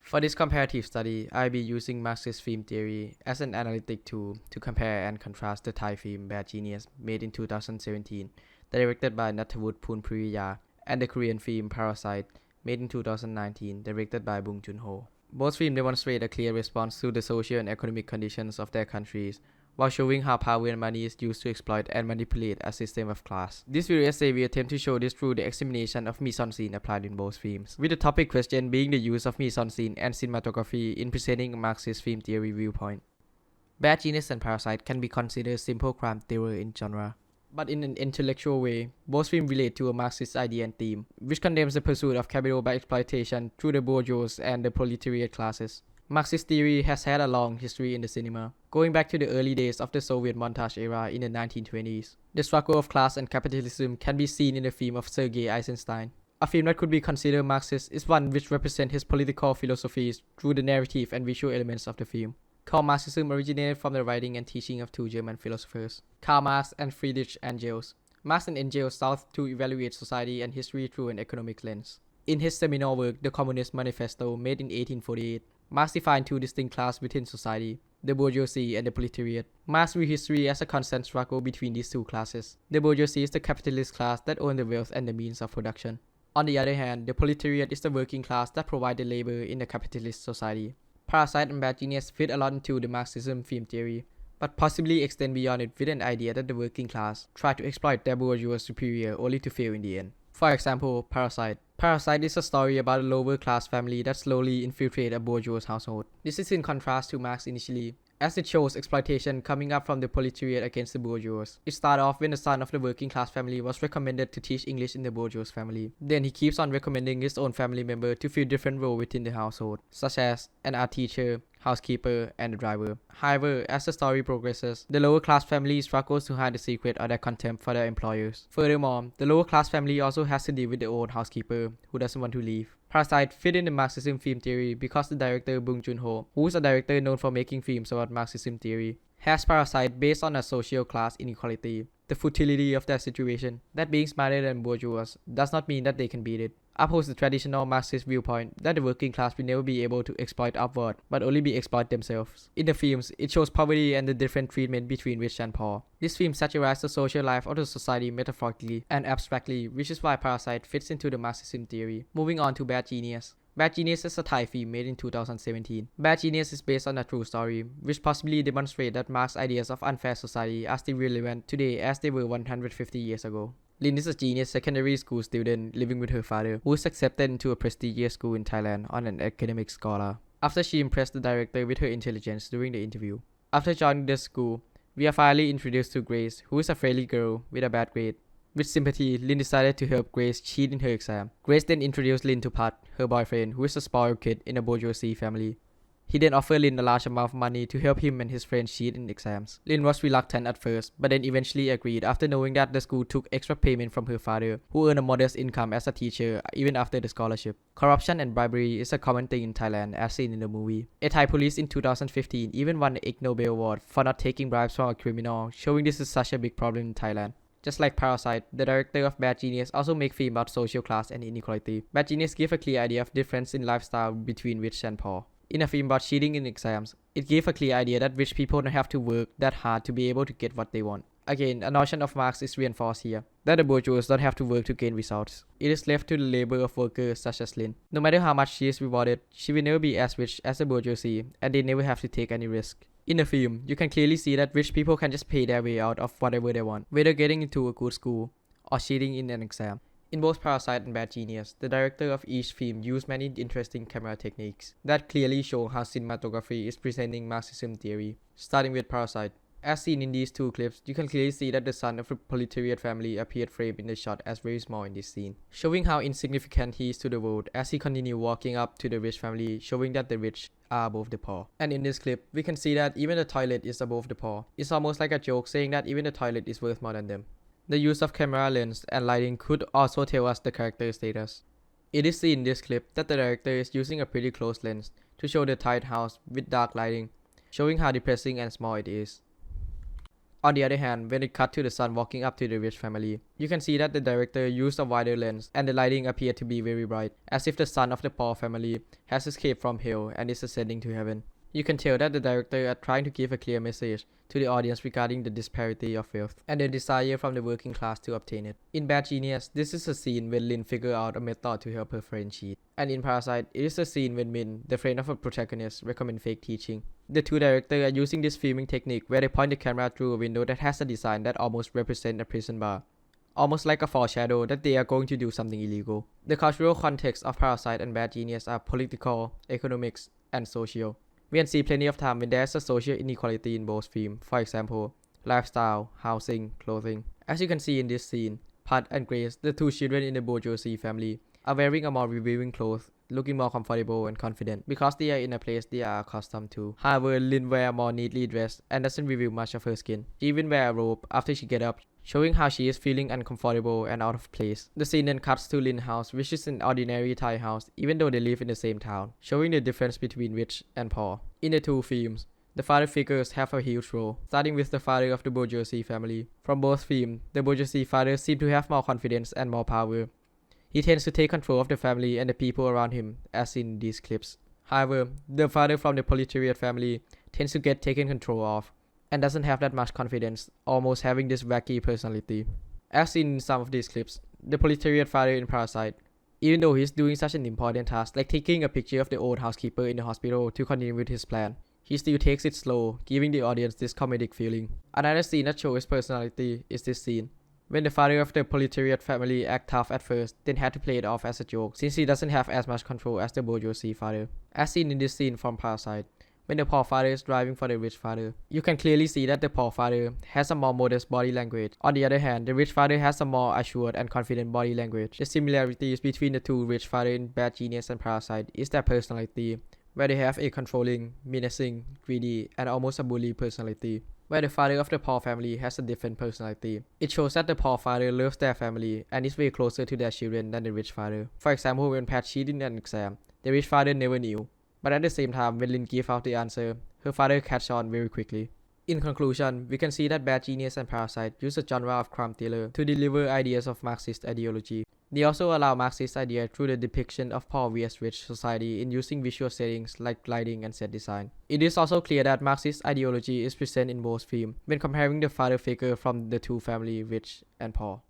For this comparative study, I'll be using Marxist film theory as an analytic tool to compare and contrast the Thai film Bad Genius made in 2017, directed by Natthavuth Poonpriyaya, and the Korean film Parasite made in 2019, directed by Bong Joon-ho. Both films demonstrate a clear response to the social and economic conditions of their countries, while showing how power and money is used to exploit and manipulate a system of class. This video essay will attempt to show this through the examination of mise-en-scene applied in both films, with the topic question being the use of mise-en-scene and cinematography in presenting a Marxist film theory viewpoint. Bad Genius and Parasite can be considered simple crime thriller in genre, but in an intellectual way. Both films relate to a Marxist idea and theme, which condemns the pursuit of capital by exploitation through the bourgeois and the proletariat classes. Marxist theory has had a long history in the cinema, going back to the early days of the Soviet montage era in the 1920s. The struggle of class and capitalism can be seen in the film of Sergei Eisenstein. A film that could be considered Marxist is one which represents his political philosophies through the narrative and visual elements of the film. Called Marxism originated from the writing and teaching of two German philosophers, Karl Marx and Friedrich Engels. Marx and Engels sought to evaluate society and history through an economic lens. In his seminal work, The Communist Manifesto, made in 1848, Marx defined two distinct classes within society, the bourgeoisie and the proletariat. Marx viewed history as a constant struggle between these two classes. The bourgeoisie is the capitalist class that owns the wealth and the means of production. On the other hand, the proletariat is the working class that provides the labor in the capitalist society. Parasite and Bad Genius fit a lot into the Marxism film theory, but possibly extend beyond it with an idea that the working class try to exploit their bourgeois superior only to fail in the end. For example, Parasite. Parasite is a story about a lower class family that slowly infiltrates a bourgeois household. This is in contrast to Marx initially, as it shows exploitation coming up from the proletariat against the bourgeois. It started off when the son of the working class family was recommended to teach English in the bourgeois family. Then he keeps on recommending his own family member to fill different roles within the household, such as an art teacher, housekeeper, and a driver. However, as the story progresses, the lower class family struggles to hide the secret of their contempt for their employers. Furthermore, the lower class family also has to deal with the old housekeeper, who doesn't want to leave. Parasite fit in the Marxism film theory because the director Bong Joon-ho, who is a director known for making films about Marxism theory, has Parasite based on a social class inequality, the futility of their situation, that being smarter than bourgeois does not mean that they can beat it. Upholds the traditional Marxist viewpoint that the working class will never be able to exploit upward, but only be exploit themselves. In the films, it shows poverty and the different treatment between rich and poor. This film satirizes the social life of the society metaphorically and abstractly, which is why Parasite fits into the Marxism theory. Moving on to Bad Genius. Bad Genius is a Thai film made in 2017. Bad Genius is based on a true story, which possibly demonstrates that Marx's ideas of unfair society are still relevant today as they were 150 years ago. Lin is a genius secondary school student living with her father, who is accepted into a prestigious school in Thailand on an academic scholar, after she impressed the director with her intelligence during the interview. After joining the school, we are finally introduced to Grace, who is a friendly girl with a bad grade. With sympathy, Lin decided to help Grace cheat in her exam. Grace then introduced Lin to Pat, her boyfriend, who is a spoiled kid in a bourgeoisie family. He then offered Lin a large amount of money to help him and his friends cheat in exams. Lin was reluctant at first, but then eventually agreed after knowing that the school took extra payment from her father, who earned a modest income as a teacher even after the scholarship. Corruption and bribery is a common thing in Thailand as seen in the movie. A Thai police in 2015 even won the Ig Nobel Award for not taking bribes from a criminal, showing this is such a big problem in Thailand. Just like Parasite, the director of Bad Genius also makes film about social class and inequality. Bad Genius gives a clear idea of difference in lifestyle between rich and poor. In a film about cheating in exams, it gave a clear idea that rich people don't have to work that hard to be able to get what they want. Again, a notion of Marx is reinforced here, that the bourgeois don't have to work to gain results. It is left to the labor of workers such as Lin. No matter how much she is rewarded, she will never be as rich as the bourgeoisie, and they never have to take any risk. In the film, you can clearly see that rich people can just pay their way out of whatever they want, whether getting into a good school or cheating in an exam. In both Parasite and Bad Genius, the director of each film used many interesting camera techniques that clearly show how cinematography is presenting Marxism theory. Starting with Parasite. As seen in these two clips, you can clearly see that the son of a proletariat family appeared framed in the shot as very small in this scene, showing how insignificant he is to the world as he continues walking up to the rich family, showing that the rich are above the poor. And in this clip, we can see that even the toilet is above the poor. It's almost like a joke saying that even the toilet is worth more than them. The use of camera lens and lighting could also tell us the character status. It is seen in this clip that the director is using a pretty close lens to show the tight house with dark lighting, showing how depressing and small it is. On the other hand, when it cut to the son walking up to the rich family, you can see that the director used a wider lens and the lighting appeared to be very bright, as if the son of the poor family has escaped from hell and is ascending to heaven. You can tell that the director are trying to give a clear message to the audience regarding the disparity of wealth and the desire from the working class to obtain it. In Bad Genius, this is a scene when Lin figures out a method to help her friend cheat. And in Parasite, it is a scene when Min, the friend of a protagonist, recommend fake teaching. The two directors are using this filming technique where they point the camera through a window that has a design that almost represents a prison bar, almost like a foreshadow that they are going to do something illegal. The cultural context of Parasite and Bad Genius are political, economics, and social. We can see plenty of time when there is a social inequality in both films, for example, lifestyle, housing, clothing. As you can see in this scene, Pat and Grace, the two children in the bourgeoisie family, are wearing a more revealing clothes, looking more comfortable and confident because they are in a place they are accustomed to. However, Lin wears more neatly dressed and doesn't reveal much of her skin. She even wears a robe after she gets up, showing how she is feeling uncomfortable and out of place. The scene then cuts to Lin's house, which is an ordinary Thai house, even though they live in the same town, showing the difference between rich and poor. In the two films, the father figures have a huge role, starting with the father of the bourgeoisie family. From both films, the bourgeoisie father seems to have more confidence and more power. He tends to take control of the family and the people around him, as in these clips. However, the father from the proletariat family tends to get taken control of, and doesn't have that much confidence, almost having this wacky personality. As seen in some of these clips, the proletariat father in Parasite, even though he's doing such an important task like taking a picture of the old housekeeper in the hospital to continue with his plan, he still takes it slow, giving the audience this comedic feeling. Another scene that shows his personality is this scene, when the father of the proletariat family acts tough at first, then had to play it off as a joke, since he doesn't have as much control as the bourgeoisie father. As seen in this scene from Parasite, when the poor father is driving for the rich father, you can clearly see that the poor father has a more modest body language. On the other hand, the rich father has a more assured and confident body language. The similarities between the two rich fathers in Bad Genius and Parasite is their personality, where they have a controlling, menacing, greedy, and almost a bully personality, where the father of the poor family has a different personality. It shows that the poor father loves their family and is way closer to their children than the rich father. For example, when Pat cheated in an exam, the rich father never knew. But at the same time, when Lin gave out the answer, her father catch on very quickly. In conclusion, we can see that Bad Genius and Parasite use a genre of crime thriller to deliver ideas of Marxist ideology. They also allow Marxist ideas through the depiction of poor vs rich society in using visual settings like lighting and set design. It is also clear that Marxist ideology is present in both films when comparing the father figure from the two families, rich and poor.